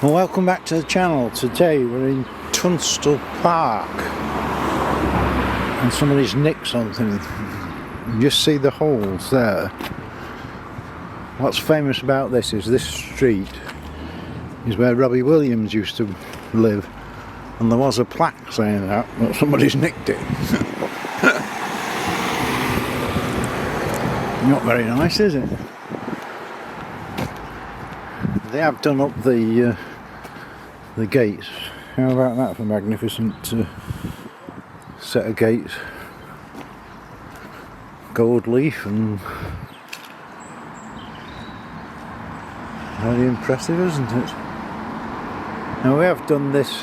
Well, welcome back to the channel. Today we're in Tunstall Park and somebody's nicked something. You just see the holes there. What's famous about this is this street is where Robbie Williams used to live, and there was a plaque saying that, but somebody's nicked it. Not very nice, is it? They have done up the gates. How about that for a magnificent set of gates? Gold leaf and very impressive, isn't it? Now we have done this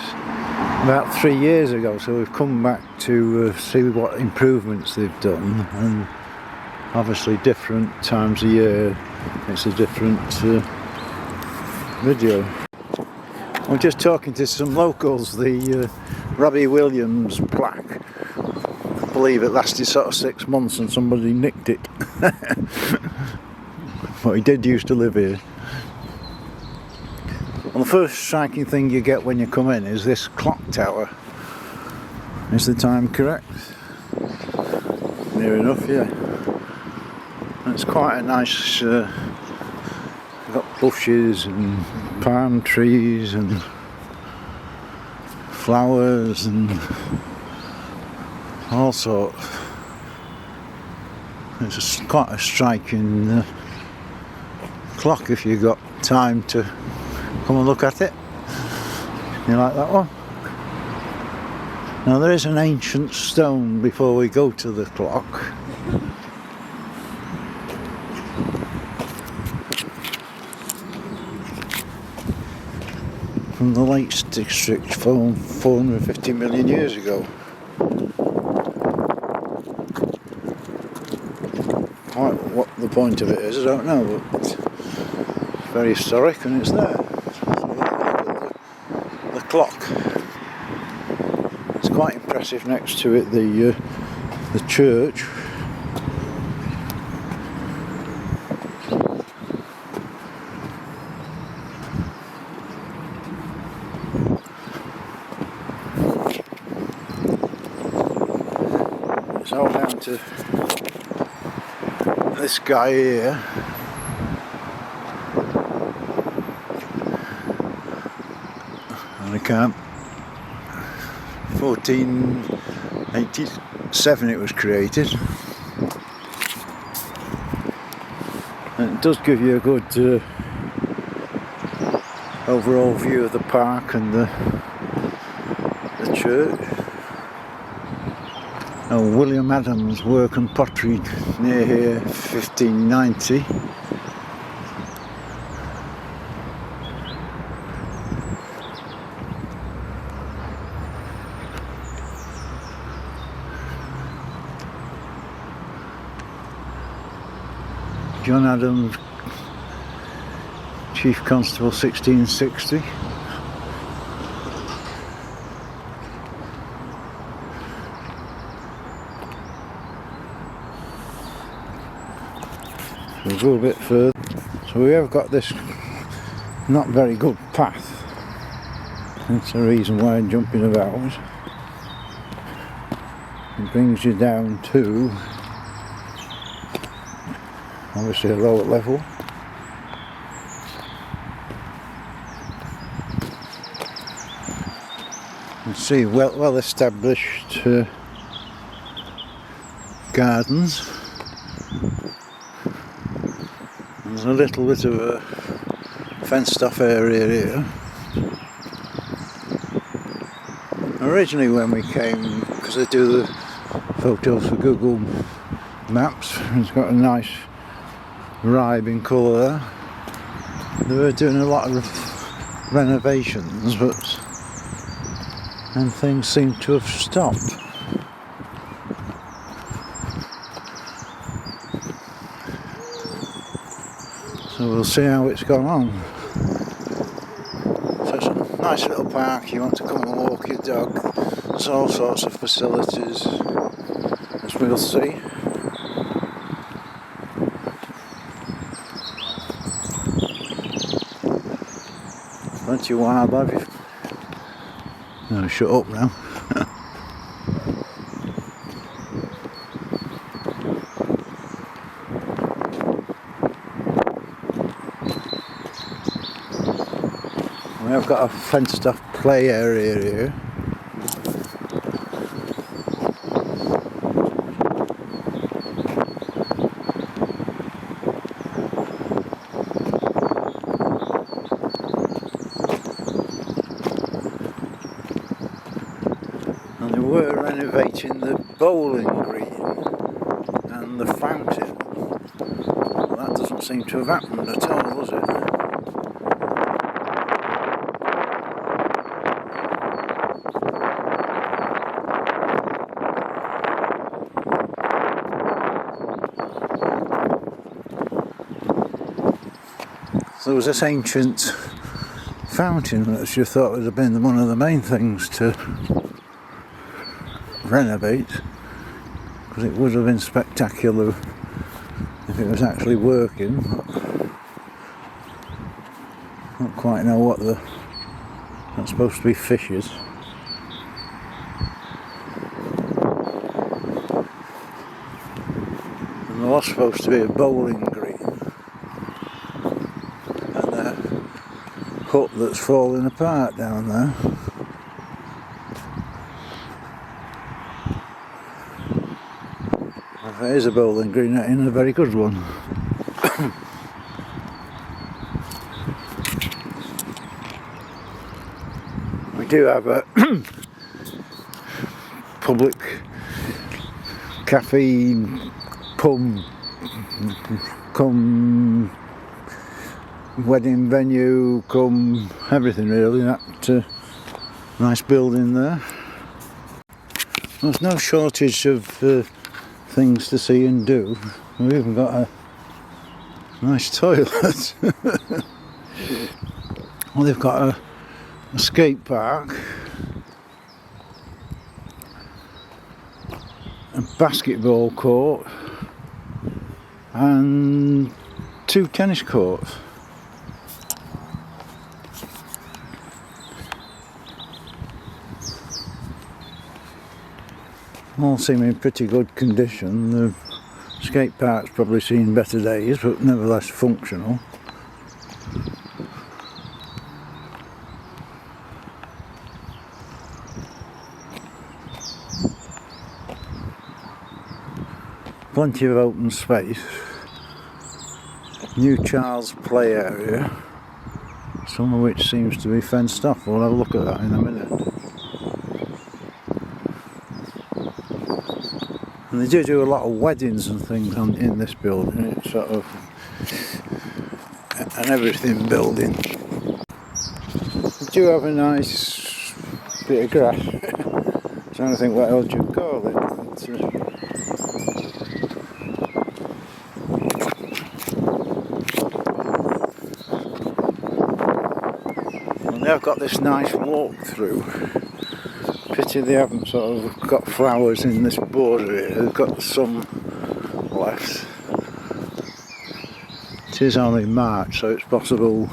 about 3 years ago, so we've come back to see what improvements they've done, and obviously different times a year it's a different video. I'm just talking to some locals. The Robbie Williams plaque, I believe it lasted sort of 6 months and somebody nicked it. But he did used to live here. Well, the first striking thing you get when you come in is this clock tower. Is the time correct? Near enough, yeah. It's quite a nice, got bushes and palm trees and flowers and all sorts. It's quite a striking clock if you've got time to come and look at it. You like that one? Now there is an ancient stone before we go to the clock. From the Lakes District from 450 million years ago. Quite what the point of it is, I don't know, but it's very historic and it's there. The clock. It's quite impressive. Next to it, the church. It's all down to this guy here. And I can't. 1487 it was created. And it does give you a good overall view of the park and the church. Oh, William Adams' work and pottery near here, 1590. John Adams, Chief Constable, 1660. We'll go a bit further. So we have got this not very good path. That's the reason why I'm jumping about. It brings you down to obviously a lower level. You see well established gardens. There's a little bit of a fenced off area here. Originally when we came, because I do the photos for Google Maps, it's got a nice ribe in colour there. They were doing a lot of renovations, and things seem to have stopped. So we'll see how it's gone on. So it's a nice little park. You want to come and walk your dog. There's all sorts of facilities, as we'll see. Plenty of wildlife. No, shut up now. We have got a fenced off play area here. And they were renovating the bowling green and the fountain. Well, that doesn't seem to have happened at all, does it? There was this ancient fountain that you thought would have been one of the main things to renovate, because it would have been spectacular if it was actually working. But I don't quite know what that's supposed to be fishes. And there was supposed to be a bowling green. Hut that's falling apart down there. If it is a bowling green, it ain't a very good one. We do have a public cafe come wedding venue, come everything really. That nice building there. There's no shortage of things to see and do. We've even got a nice toilet. Well, they've got a skate park, a basketball court and 2 tennis courts. All seem in pretty good condition. The skate park's probably seen better days, but nevertheless functional. Plenty of open space. New child's play area, some of which seems to be fenced off. We'll have a look at that in a minute. And they do a lot of weddings and things in this building. It's sort of an everything building. They do have a nice bit of grass. I'm trying to think what else you'd call it. And they've got this nice walk through. Pity they haven't sort of got flowers in this border here. They've got some left. It is only March, so it's possible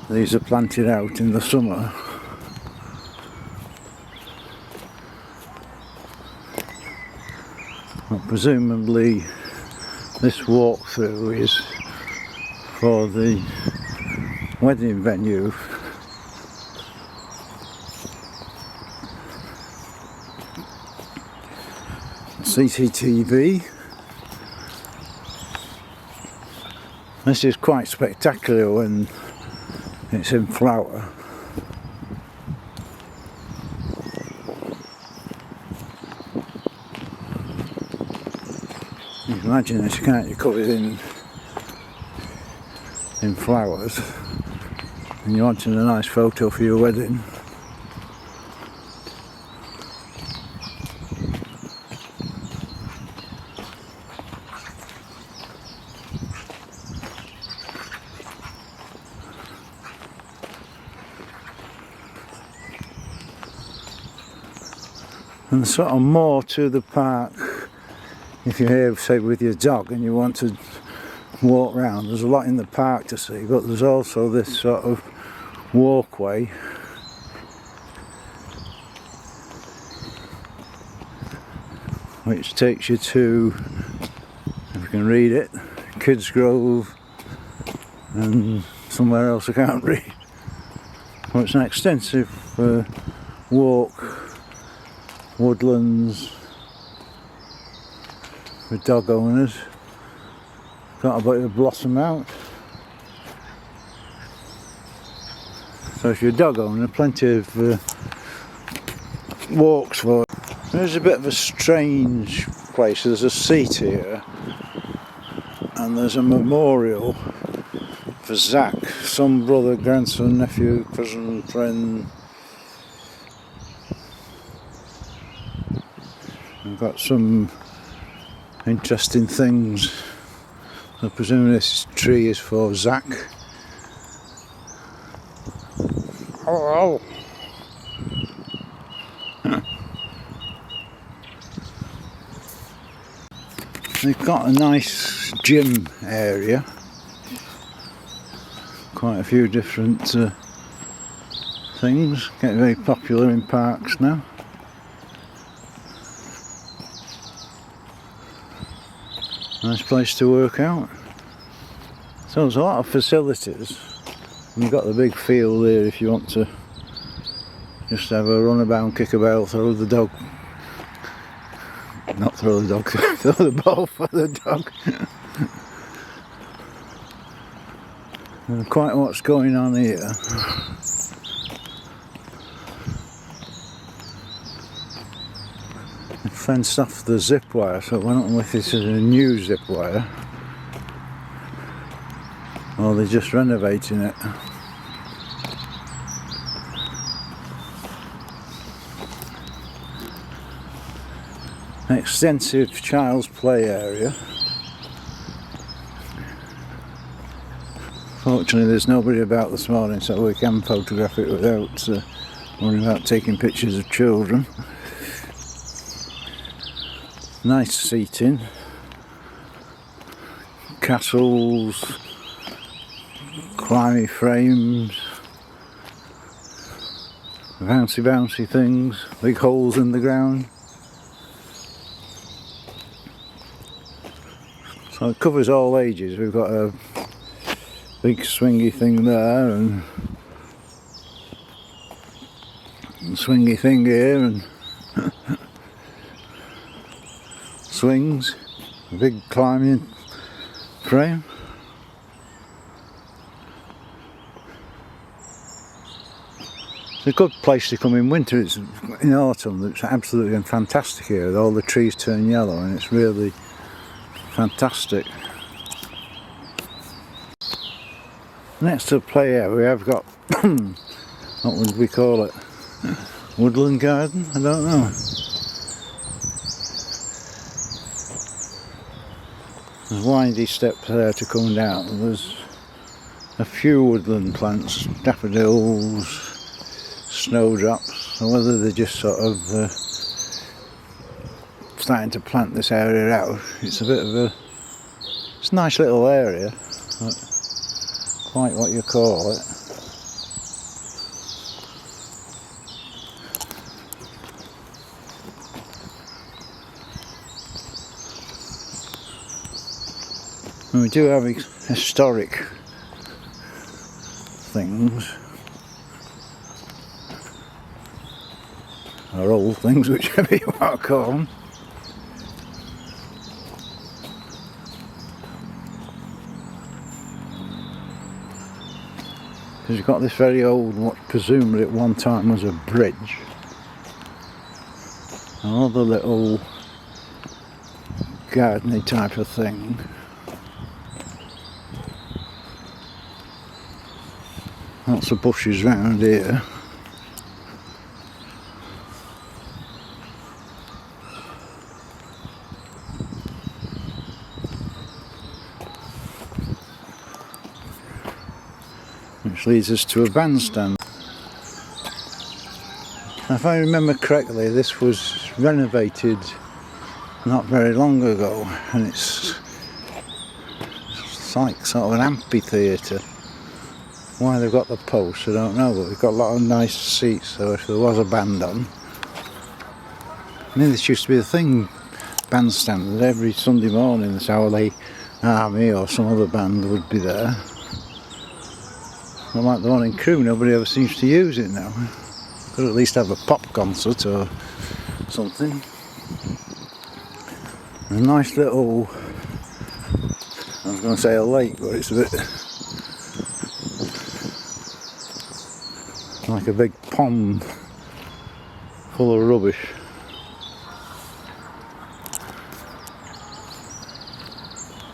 these are planted out in the summer. Well, presumably this walkthrough is for the wedding venue. CCTV. This is quite spectacular when it's in flower. You can imagine this, can't you, covered in flowers, and you wanted a nice photo for your wedding. And sort of more to the park, if you're here, say, with your dog and you want to walk round, there's a lot in the park to see, but there's also this sort of walkway which takes you to, if you can read it, Kids Grove and somewhere else I can't read. Well, it's an extensive walk, woodlands with dog owners. Got a bit of blossom out. So if you're a dog owner, plenty of walks for it. There's a bit of a strange place. There's a seat here and there's a memorial for Zach, son, brother, grandson, nephew, cousin, friend. We've got some interesting things. I presume this tree is for Zach. Oh. They've got a nice gym area. Quite a few different things. Getting very popular in parks now. Nice place to work out. So there's a lot of facilities. And you've got the big field here if you want to just have a runabout, kick about, throw the dog. Not throw the dog, throw the ball for the dog. And quite what's going on here. They fenced off the zip wire, so I don't know if this is a new zip wire or they're just renovating it. An extensive child's play area. Fortunately there's nobody about this morning, so we can photograph it without worrying about taking pictures of children. Nice seating, castles, climbing frames, bouncy things, big holes in the ground. So it covers all ages. We've got a big swingy thing there and swingy thing here and swings, a big climbing frame. It's a good place to come in winter. It's in autumn. It's absolutely fantastic here. All the trees turn yellow and it's really fantastic. Next to the play area we have got what would we call it? Woodland garden? I don't know. There's windy steps there to come down. There's a few woodland plants, daffodils, snowdrops, or whether they're just sort of starting to plant this area out. It's a bit of a, it's a nice little area, but quite what you call it. And we do have historic things, or old things, whichever you want to call them. Because you've got this very old, what presumably at one time was a bridge. Another little gardeny type of thing. Lots of bushes round here. Which leads us to a bandstand. If I remember correctly, this was renovated not very long ago, and it's like sort of an amphitheatre. Why they've got the posts, I don't know, but they've got a lot of nice seats, so if there was a band on. I mean, this used to be the thing, bandstand, every Sunday morning the Sowerley Army or some other band would be there. Not like the one in Crewe, nobody ever seems to use it now. Could at least have a pop concert or something. A nice little, I was going to say a lake, but it's a bit like a big pond full of rubbish.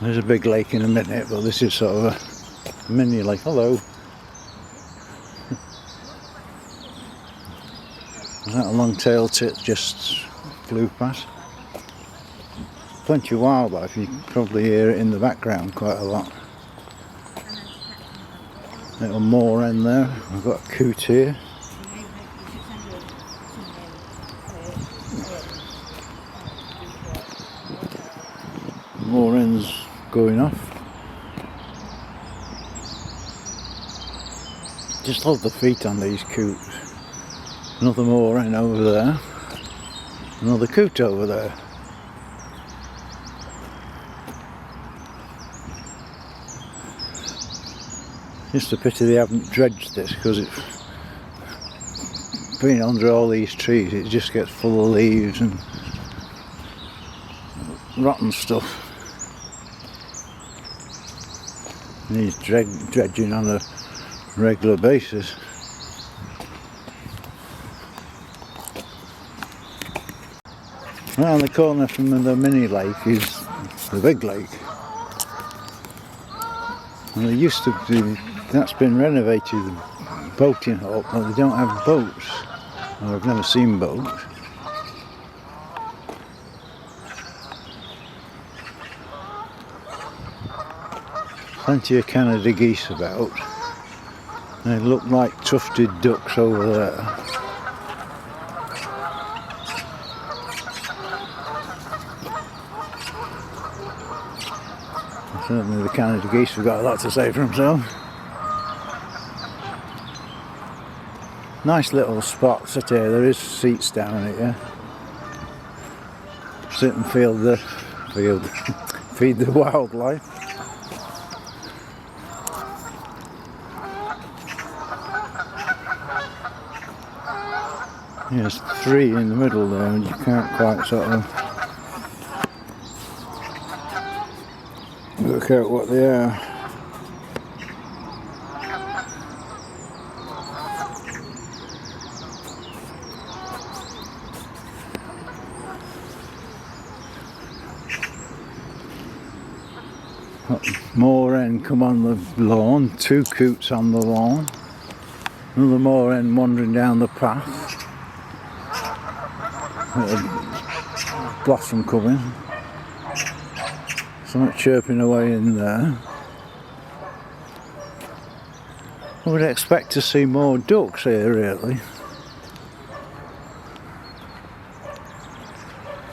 There's a big lake in a minute, but this is sort of a mini lake. Hello. Is that a long-tailed tit just flew past? Plenty of wildlife, you can probably hear it in the background quite a lot. Little moor end there, I've got a coot here. Moor end's going off. Just love the feet on these coots. Another moor end over there. Another coot over there. Just a pity they haven't dredged this, because it's been under all these trees, it just gets full of leaves and rotten stuff. Needs dredging on a regular basis. Around the corner from the mini lake is the big lake. And there used to be, that's been renovated, boating hall, but they don't have boats. Or I've never seen boats. Plenty of Canada geese about. They look like tufted ducks over there. Certainly the Canada geese have got a lot to say for themselves. Nice little spot, sit here, there is seats down here. Sit and feed the wildlife. There's three in the middle there and you can't quite sort of work out what they are. Moor end come on the lawn, two coots on the lawn, another moor end wandering down the path. Blossom coming. Something chirping away in there. I would expect to see more ducks here really.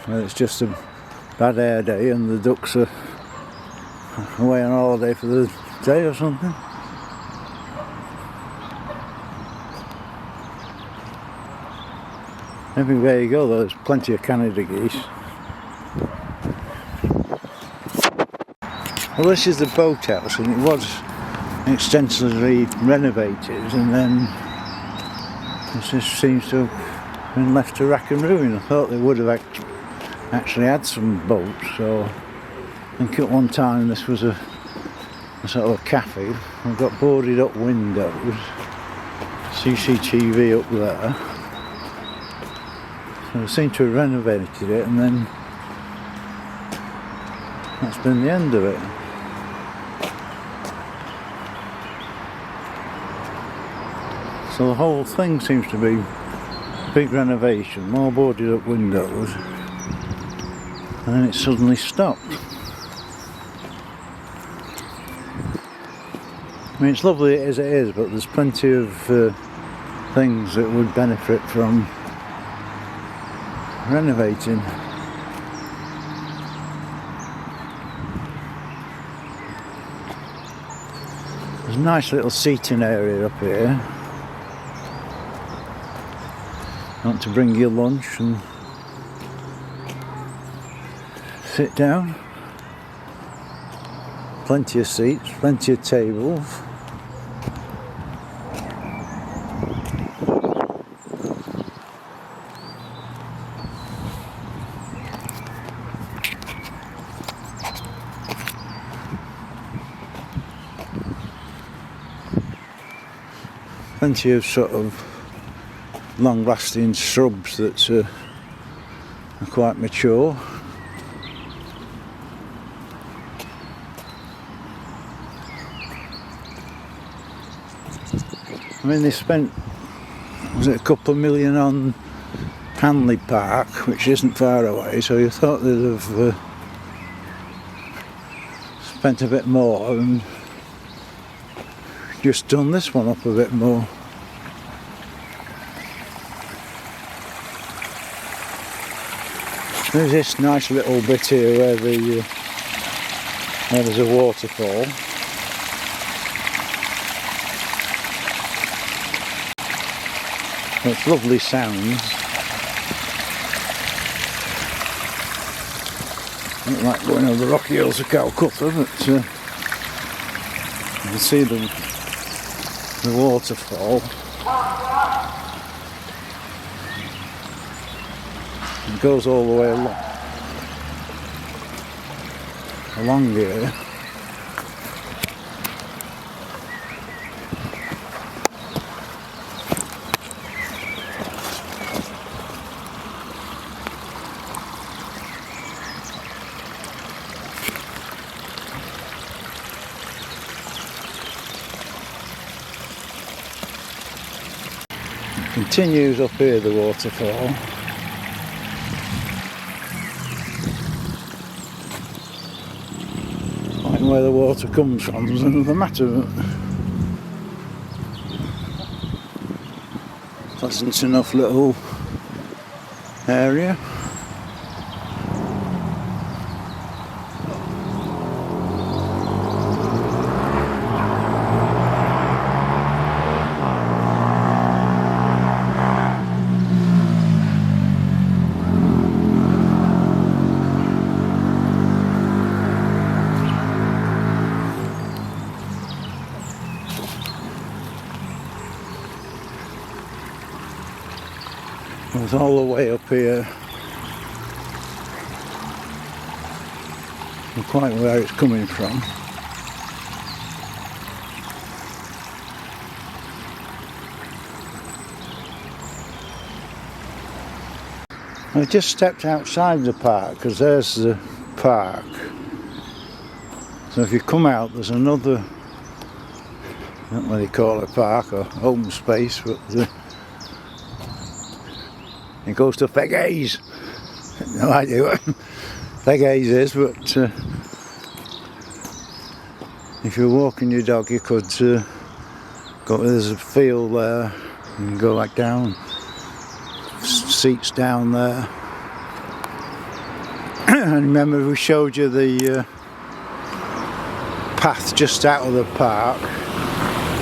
Well, it's just a bad air day and the ducks are away on holiday for the day or something. Everywhere you go though, there's plenty of Canada geese. Well, this is the boathouse and it was extensively renovated and then it just seems to have been left to rack and ruin. I thought they would have actually had some boats, so I think at one time this was a sort of a cafe. We've got boarded up windows, CCTV up there. So they seem to have renovated it and then that's been the end of it. So the whole thing seems to be a big renovation, more boarded up windows, and then it suddenly stopped. I mean, it's lovely as it is, but there's plenty of things that would benefit from renovating. There's a nice little seating area up here. You want to bring your lunch and sit down. Plenty of seats, plenty of tables. Plenty of sort of long-lasting shrubs that are quite mature. I mean, they spent, was it a couple of million on Hanley Park, which isn't far away, so you thought they'd have spent a bit more and just done this one up a bit more. There's this nice little bit here where there's a waterfall. It's lovely sounds. Not like going over the Rocky Hills of Calcutta, but you can see the waterfall. It goes all the way along here. Continues up here, the waterfall. Like where the water comes from is another matter, but pleasant enough little area. It's all the way up here, and quite where it's coming from. I just stepped outside the park because there's the park. So if you come out, there's another, I don't know what they call it, park or open space, but it goes to Feggays. No idea what Feggays is, but if you're walking your dog, you could go. There's a field there, and go back down. Seats down there. And remember, we showed you the path just out of the park.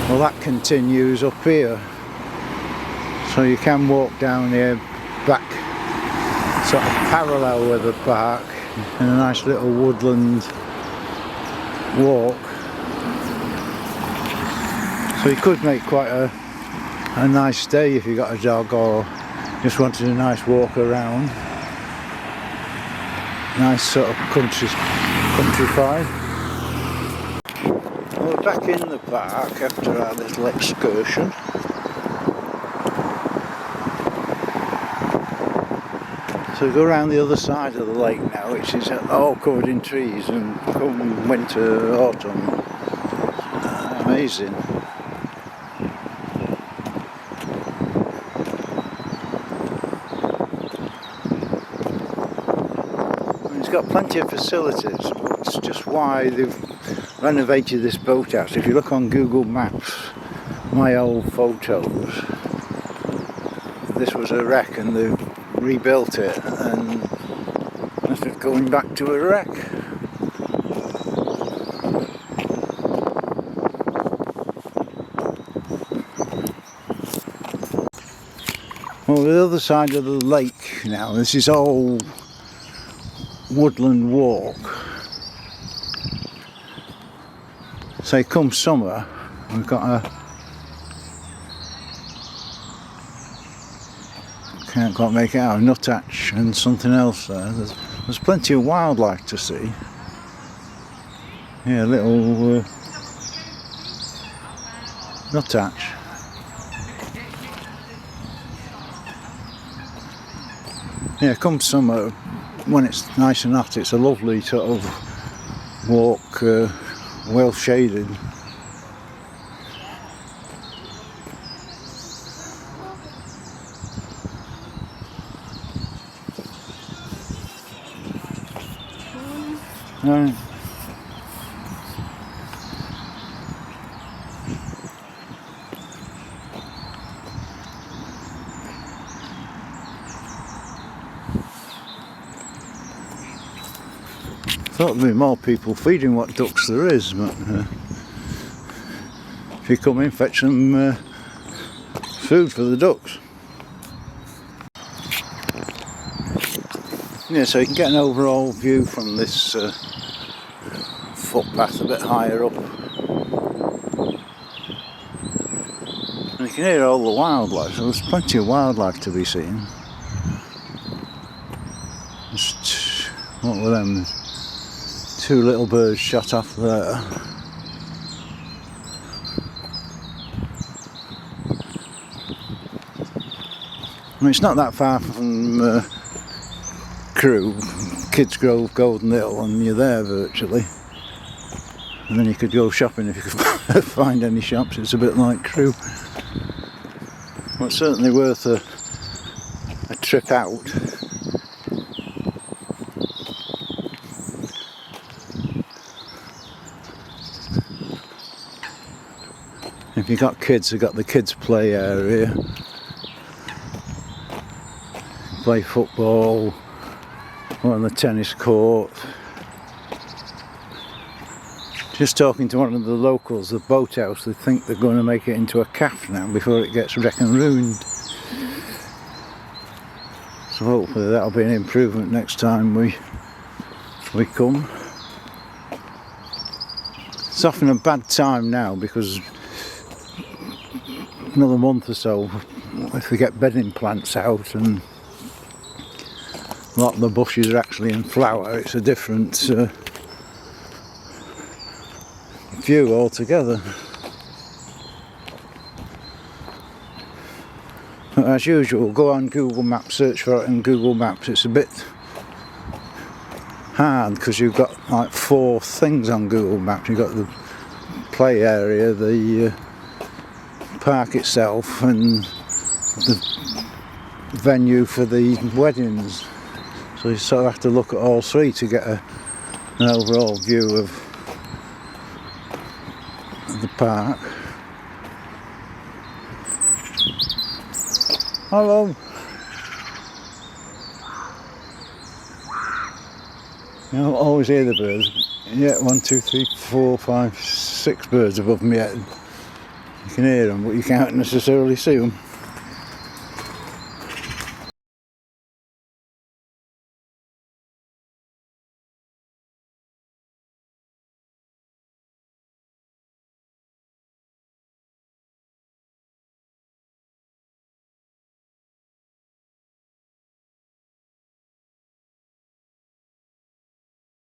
Well, that continues up here, so you can walk down here back sort of parallel with the park in a nice little woodland walk. So you could make quite a nice day if you got a dog or just wanted a nice walk around. Nice sort of countryside. Well, we're back in the park after our little excursion. So we go around the other side of the lake now, which is all covered in trees, and come winter, autumn, amazing. It's got plenty of facilities, but it's just why they've renovated this boathouse. If you look on Google Maps, my old photos, this was a wreck and they've rebuilt it, and instead of going back to a wreck. Well, the other side of the lake now, this is all woodland walk. So come summer, we've got a, can't quite make it out, a nuthatch and something else there. There's plenty of wildlife to see. Yeah, little nuthatch. Yeah, come summer, when it's nice and hot, it's a lovely sort of walk, well shaded. Right. Thought there'd be more people feeding what ducks there is, but if you come in, fetch them food for the ducks. Yeah, so you can get an overall view from this footpath a bit higher up. And you can hear all the wildlife, so there's plenty of wildlife to be seen. Just, what were them? Two little birds shot off there. I mean, it's not that far from Crewe, Kids Grove, Golden Hill, and you're there virtually. And then you could go shopping if you could find any shops. It's a bit like Crewe. Well, it's certainly worth a trip out. If you've got kids, they've got the kids' play area. Play football, or on the tennis court. Just talking to one of the locals, the boathouse, they think they're going to make it into a cafe now before it gets wrecked and ruined. So hopefully that'll be an improvement next time we come. It's often a bad time now because another month or so, if we get bedding plants out and a lot of the bushes are actually in flower, it's a different view altogether. But as usual, go on Google Maps, search for it in Google Maps. It's a bit hard because you've got like 4 things on Google Maps. You've got the play area, the park itself, and the venue for the weddings. So you sort of have to look at all 3 to get an overall view of the park. Hello. You don't always hear the birds. Yeah, 1, 2, 3, 4, 5, 6 birds above my head. You can hear them, but you can't necessarily see them.